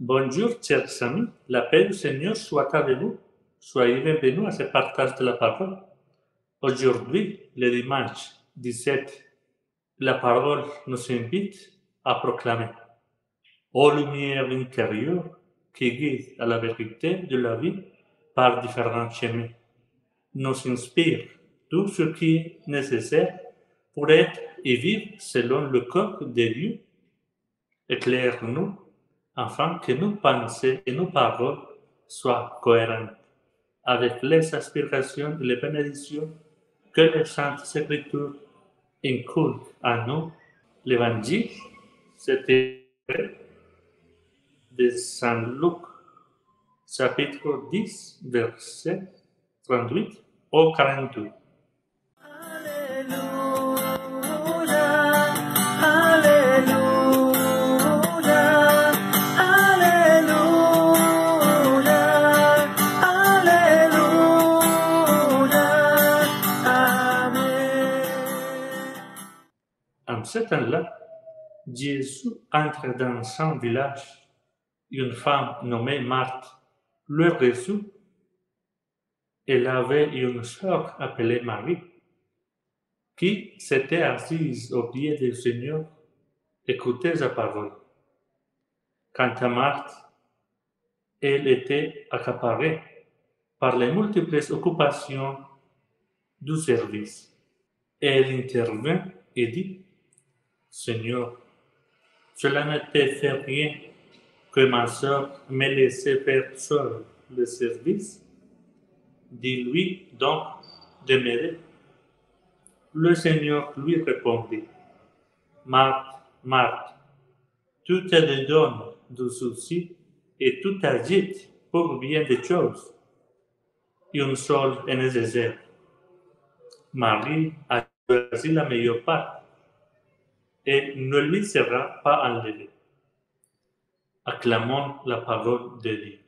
Bonjour, chers amis. La paix du Seigneur soit avec vous. Soyez bienvenus à ce partage de la parole. Aujourd'hui, le dimanche 17, la parole nous invite à proclamer ô lumière intérieure qui guide à la vérité de la vie par différents chemins, nous inspire tout ce qui est nécessaire pour être et vivre selon le code de Dieu. Éclaire-nous afin que nos pensées et nos paroles soient cohérentes avec les aspirations et les bénédictions que les Saintes Écritures inculquent à nous. L'Évangile, c'était de Saint Luc, chapitre 10, verset 38 au 42. En ce temps-là, Jésus entre dans un village. Une femme nommée Marthe le reçut. Elle avait une sœur appelée Marie, qui s'était assise au pied du Seigneur, écoutait sa parole. Quant à Marthe, elle était accaparée par les multiples occupations du service. Elle intervint et dit, Seigneur, cela ne te fait rien que ma sœur m'ait laissé faire seule le service. Dis-lui donc de m'aider. Le Seigneur lui répondit, Marthe, Marthe, tu te donnes du souci et tu t'agites pour bien des choses. Une seule est nécessaire. Marie a choisi la meilleure part et ne lui sera pas enlevée. Acclamons la parole de Dieu.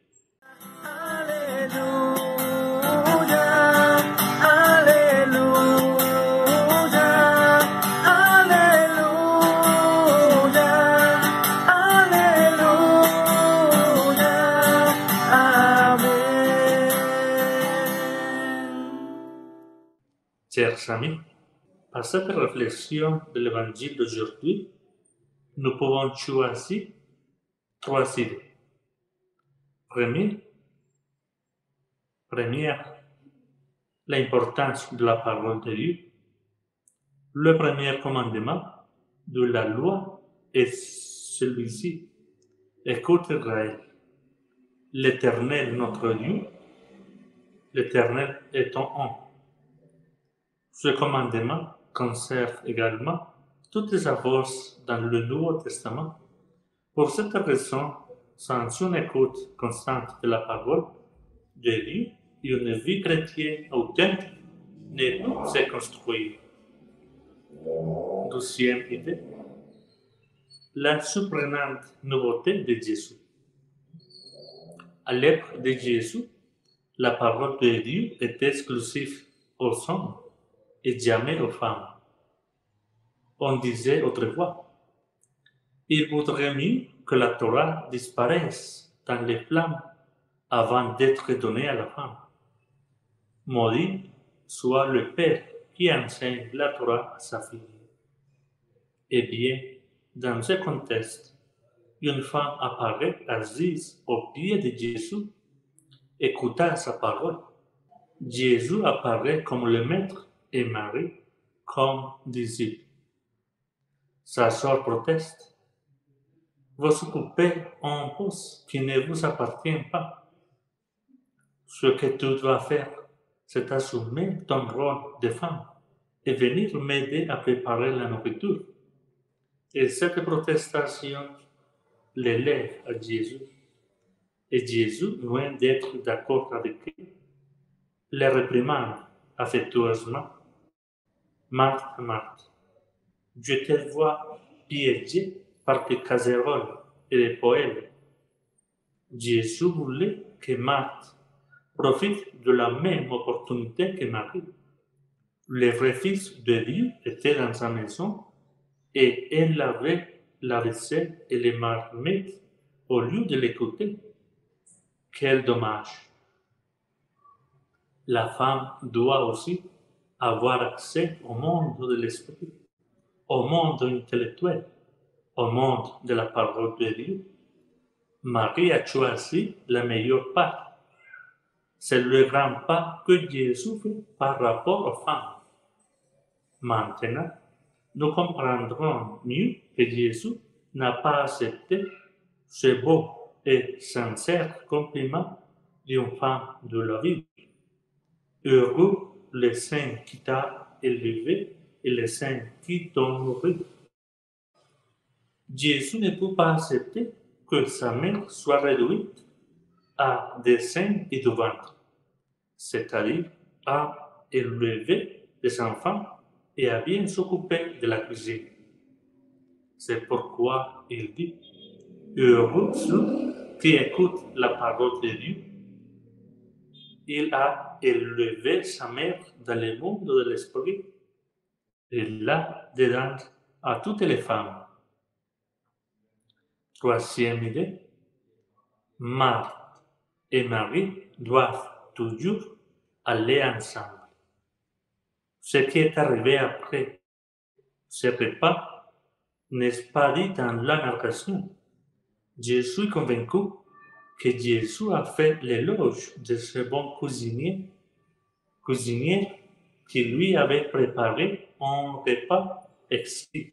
Chers amis, par cette réflexion de l'Évangile d'aujourd'hui, nous pouvons choisir trois idées. Première, l'importance de la parole de Dieu. Le premier commandement de la loi est celui-ci. Écoute Israël, l'Éternel notre Dieu, l'Éternel est ton nom. Ce commandement conserve également toute sa force dans le Nouveau Testament. Pour cette raison, sans une écoute constante de la parole de Dieu, une vie chrétienne authentique ne peut se construire. Deuxième idée, la surprenante nouveauté de Jésus. À l'ère de Jésus, la parole de Dieu est exclusive aux hommes et jamais aux femmes. On disait autrefois, il vaudrait mieux que la Torah disparaisse dans les flammes avant d'être donnée à la femme. Maudit soit le père qui enseigne la Torah à sa fille. Eh bien, dans ce contexte, une femme apparaît assise au pied de Jésus, écoutant sa parole. Jésus apparaît comme le maître et Marie comme disciple. Sa sœur proteste. Vous occupez un poste qui ne vous appartient pas. Ce que tu dois faire, c'est assumer ton rôle de femme et venir m'aider à préparer la nourriture. Et cette protestation l'élève à Jésus. Et Jésus, loin d'être d'accord avec elle, les réprimande affectueusement. Marthe, Marthe, je te vois piégée par tes casseroles et des poêles. Jésus voulait que Marthe profite de la même opportunité que Marie. Le vrai fils de Dieu était dans sa maison et elle avait la vaisselle et les marmites au lieu de l'écouter. Quel dommage! La femme doit aussi avoir accès au monde de l'esprit, au monde intellectuel, au monde de la parole de Dieu. Marie a choisi la meilleure part. C'est le grand pas que Jésus fait par rapport aux femmes. Maintenant, nous comprendrons mieux que Jésus n'a pas accepté ce beau et sincère compliment d'une femme de la vie. Heureux les saints qui t'ont élevé et les saints qui t'ont nourri. Jésus ne peut pas accepter que sa mère soit réduite à des seins et du ventre, c'est-à-dire à élever des enfants et à bien s'occuper de la cuisine. C'est pourquoi il dit, heureux ceux qui écoutent la parole de Dieu. Il a élevé sa mère dans le monde de l'esprit et l'a dedans à toutes les femmes. Troisième idée, Marthe et Marie doivent toujours aller ensemble. Ce qui est arrivé après ce repas n'est pas dit dans la narration. Je suis convaincu que Jésus a fait l'éloge de ce bon cuisinier qui lui avait préparé un repas exquis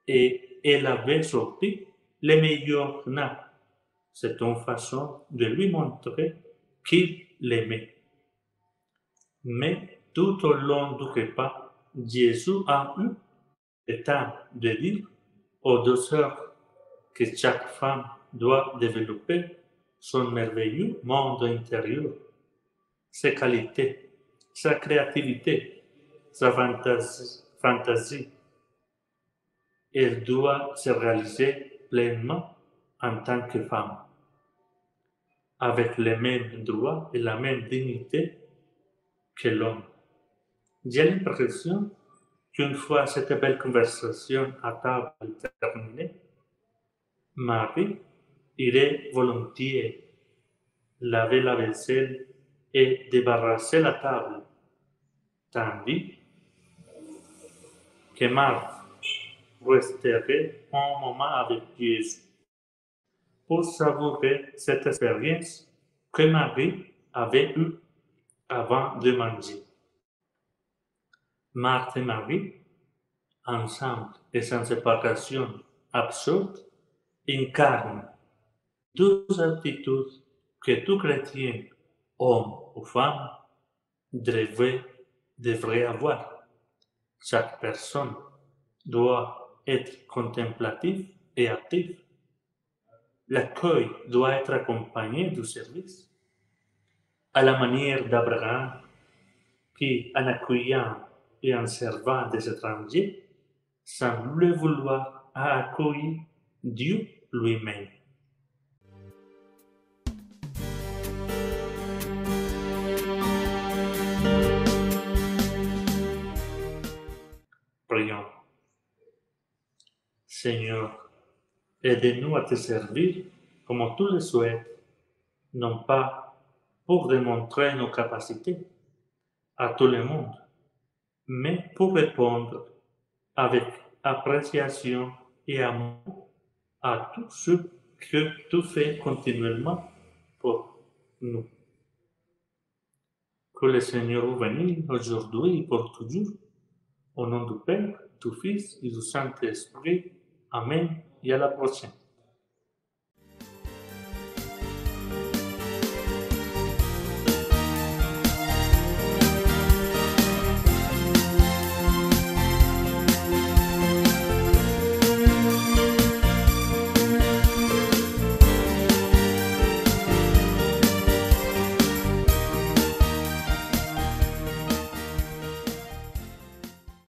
et elle avait sorti les meilleurs nains. C'est une façon de lui montrer qu'il l'aimait. Mais tout au long du repas, Jésus a eu le temps de dire aux 2 sœurs que chaque femme doit développer son merveilleux monde intérieur, ses qualités, sa créativité, sa fantaisie. Elle doit se réaliser pleinement en tant que femme, avec les mêmes droits et la même dignité que l'homme. J'ai l'impression qu'une fois cette belle conversation à table terminée, Marie irait volontiers laver la vaisselle et débarrasser la table, tandis que Marthe resterait un moment avec Jésus pour savourer cette expérience que Marie avait eue avant de manger. Marthe et Marie, ensemble et sans séparation absurde, incarnent 2 attitudes que tout chrétien, homme ou femme, devrait avoir. Chaque personne doit être contemplative et active. L'accueil doit être accompagné du service, à la manière d'Abraham, qui, en accueillant et en servant des étrangers, sans le vouloir, a accueilli Dieu lui-même. Prions. Seigneur, aide-nous à te servir comme tu le souhaites, non pas pour démontrer nos capacités à tout le monde, mais pour répondre avec appréciation et amour à tout ce que tu fais continuellement pour nous. Que le Seigneur vous bénisse aujourd'hui et pour toujours. Au nom du Père, du Fils et du Saint-Esprit. Amen et à la prochaine.